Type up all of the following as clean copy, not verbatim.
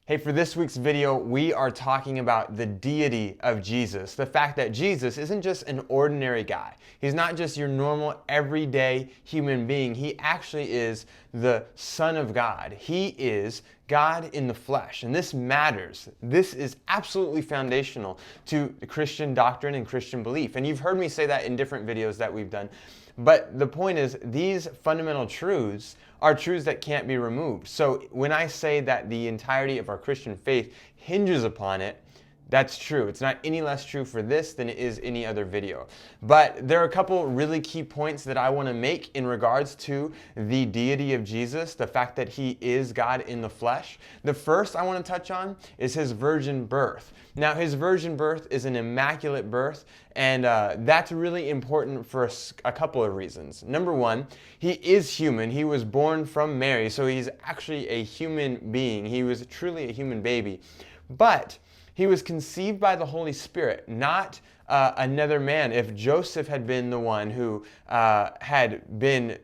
Hey, for this week's video, we are talking about the deity of Jesus. The fact that Jesus isn't just an ordinary guy. He's not just your normal, everyday human being. He actually is the Son of God. He is God in the flesh. And this matters. This is absolutely foundational to Christian doctrine and Christian belief. And you've heard me say that in different videos that we've done. But the point is, these fundamental truths are truths that can't be removed. So when I say that the entirety of our Christian faith hinges upon it, that's true. It's not any less true for this than it is any other video. But there are a couple really key points that I want to make in regards to the deity of Jesus, the fact that he is God in the flesh. The first I want to touch on is his virgin birth. Now, his virgin birth is an immaculate birth, and that's really important for a couple of reasons. Number one, he is human. He was born from Mary, so he's actually a human being. He was truly a human baby. But he was conceived by the Holy Spirit, not another man. If Joseph had been the one who had been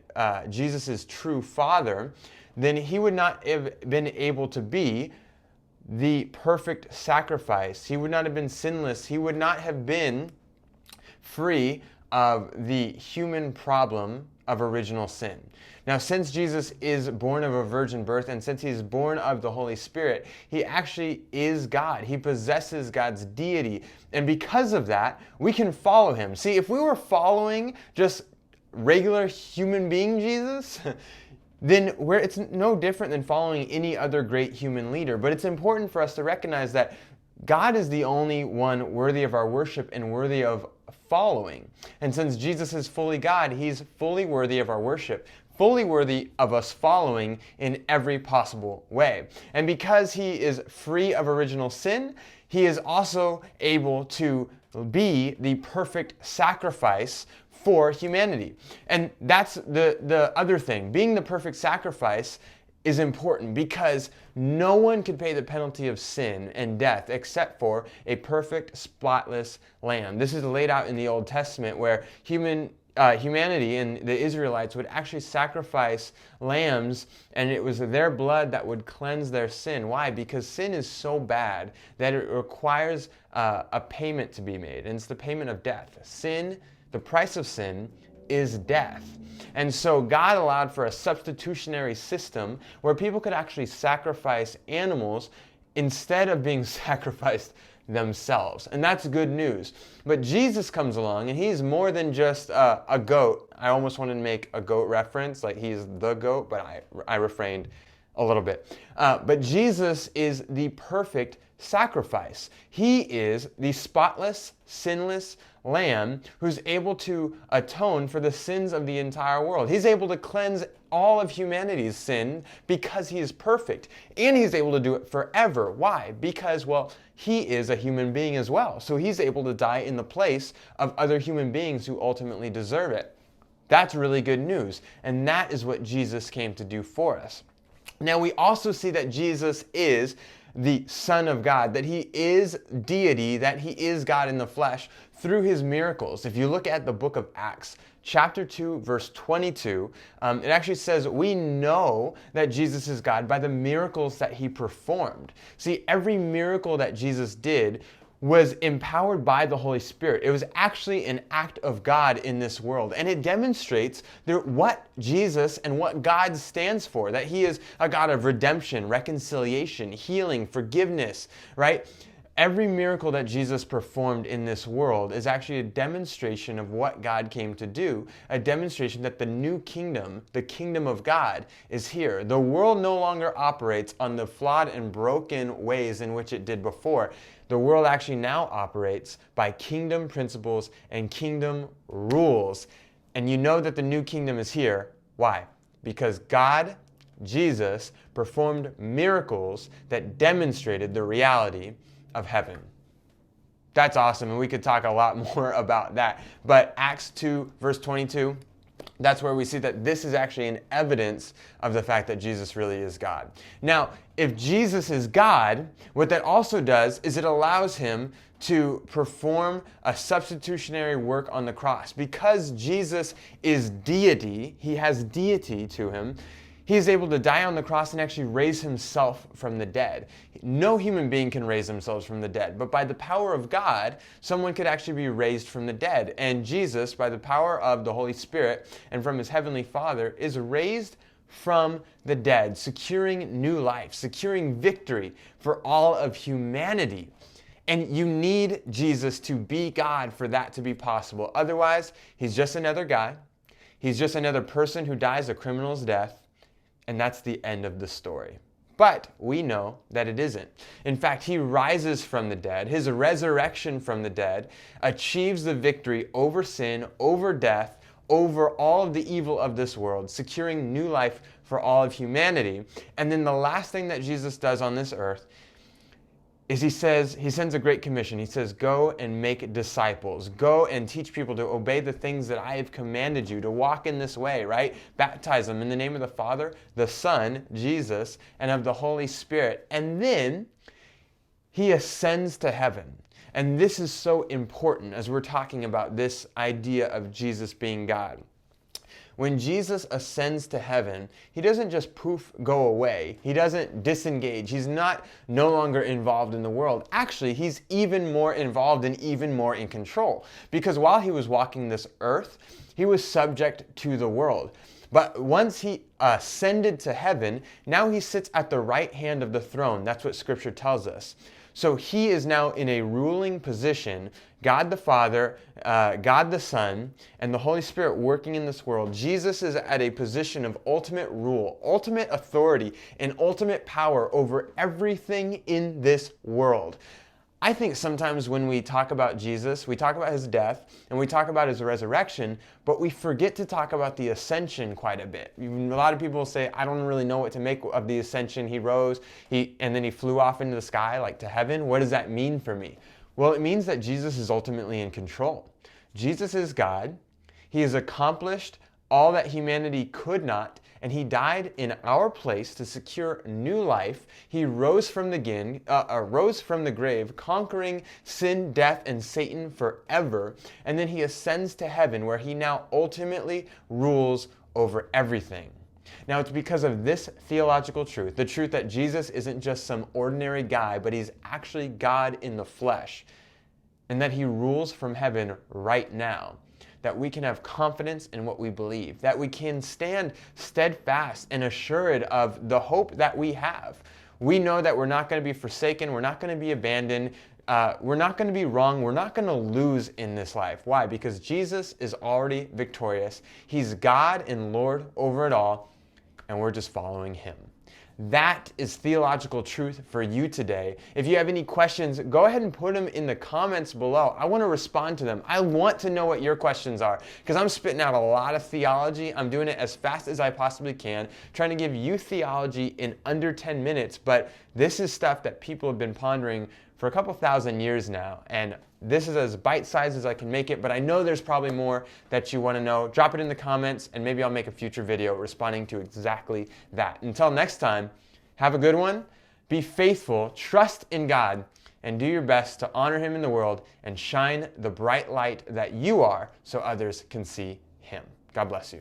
Jesus' true father, then he would not have been able to be the perfect sacrifice. He would not have been sinless. He would not have been free of the human problem of original sin. Now, since Jesus is born of a virgin birth and since he's born of the Holy Spirit, he actually is God. He possesses God's deity. And because of that, we can follow him. See, if we were following just regular human being Jesus, then it's no different than following any other great human leader. But it's important for us to recognize that God is the only one worthy of our worship and worthy of following. And since Jesus is fully God, he's fully worthy of our worship, fully worthy of us following in every possible way. And because he is free of original sin, he is also able to be the perfect sacrifice for humanity. And that's the other thing. Being the perfect sacrifice is important because no one can pay the penalty of sin and death except for a perfect, spotless lamb. This is laid out in the Old Testament where humanity and the Israelites would actually sacrifice lambs, and it was their blood that would cleanse their sin. Why? Because sin is so bad that it requires a payment to be made, and it's the payment of death. Sin, the price of sin, is death. And so God allowed for a substitutionary system where people could actually sacrifice animals instead of being sacrificed themselves. And that's good news. But Jesus comes along and he's more than just a goat. I almost wanted to make a goat reference, like he's the goat, but I refrained a little bit. But Jesus is the perfect sacrifice. He is the spotless, sinless lamb who's able to atone for the sins of the entire world. He's able to cleanse all of humanity's sin because he is perfect. And he's able to do it forever. Why? Because, well, he is a human being as well. So he's able to die in the place of other human beings who ultimately deserve it. That's really good news. And that is what Jesus came to do for us. Now, we also see that Jesus is the Son of God, that he is deity, that he is God in the flesh through his miracles. If you look at the book of Acts, chapter 2, verse 22, it actually says, we know that Jesus is God by the miracles that he performed. See, every miracle that Jesus did was empowered by the Holy Spirit. It was actually an act of God in this world. And it demonstrates what Jesus and what God stands for, that he is a God of redemption, reconciliation, healing, forgiveness, right? Every miracle that Jesus performed in this world is actually a demonstration of what God came to do, a demonstration that the new kingdom, the kingdom of God, is here. The world no longer operates on the flawed and broken ways in which it did before. The world actually now operates by kingdom principles and kingdom rules. And you know that the new kingdom is here. Why? Because God, Jesus, performed miracles that demonstrated the reality of heaven. That's awesome, and we could talk a lot more about that. But Acts 2, verse 22, that's where we see that this is actually an evidence of the fact that Jesus really is God. Now, if Jesus is God, what that also does is it allows him to perform a substitutionary work on the cross. Because Jesus is deity, he has deity to him, He is able to die on the cross and actually raise himself from the dead. No human being can raise themselves from the dead, but by the power of God, someone could actually be raised from the dead. And Jesus, by the power of the Holy Spirit and from his heavenly Father, is raised from the dead, securing new life, securing victory for all of humanity. And you need Jesus to be God for that to be possible. Otherwise, he's just another guy. He's just another person who dies a criminal's death. And that's the end of the story. But we know that it isn't. In fact, he rises from the dead. His resurrection from the dead achieves the victory over sin, over death, over all of the evil of this world, securing new life for all of humanity. And then the last thing that Jesus does on this earth is he sends a great commission. He says, go and make disciples. Go and teach people to obey the things that I have commanded you, to walk in this way, right? Baptize them in the name of the Father, the Son, Jesus, and of the Holy Spirit. And then he ascends to heaven. And this is so important as we're talking about this idea of Jesus being God. When Jesus ascends to heaven, he doesn't just poof, go away. He doesn't disengage. He's not no longer involved in the world. Actually, he's even more involved and even more in control. Because while he was walking this earth, he was subject to the world. But once he ascended to heaven, now he sits at the right hand of the throne. That's what Scripture tells us. So he is now in a ruling position, God the Father, God the Son, and the Holy Spirit working in this world. Jesus is at a position of ultimate rule, ultimate authority, and ultimate power over everything in this world. I think sometimes when we talk about Jesus, we talk about his death and we talk about his resurrection, but we forget to talk about the ascension quite a bit. A lot of people say, I don't really know what to make of the ascension. He rose, and then he flew off into the sky, like to heaven. What does that mean for me? Well, it means that Jesus is ultimately in control. Jesus is God. He has accomplished all that humanity could not, and he died in our place to secure new life. He rose from the grave, conquering sin, death, and Satan forever. And then he ascends to heaven, where he now ultimately rules over everything. Now, it's because of this theological truth, the truth that Jesus isn't just some ordinary guy, but he's actually God in the flesh, and that he rules from heaven right now, that we can have confidence in what we believe, that we can stand steadfast and assured of the hope that we have. We know that we're not going to be forsaken, we're not going to be abandoned, we're not going to be wrong, we're not going to lose in this life. Why? Because Jesus is already victorious. He's God and Lord over it all, and we're just following him. That is theological truth for you today. If you have any questions, go ahead and put them in the comments below. I want to respond to them. I want to know what your questions are, because I'm spitting out a lot of theology. I'm doing it as fast as I possibly can, trying to give you theology in under 10 minutes. But this is stuff that people have been pondering for a couple thousand years now, and this is as bite-sized as I can make it, but I know there's probably more that you want to know. Drop it in the comments, and maybe I'll make a future video responding to exactly that. Until next time, have a good one, be faithful, trust in God, and do your best to honor him in the world and shine the bright light that you are so others can see him. God bless you.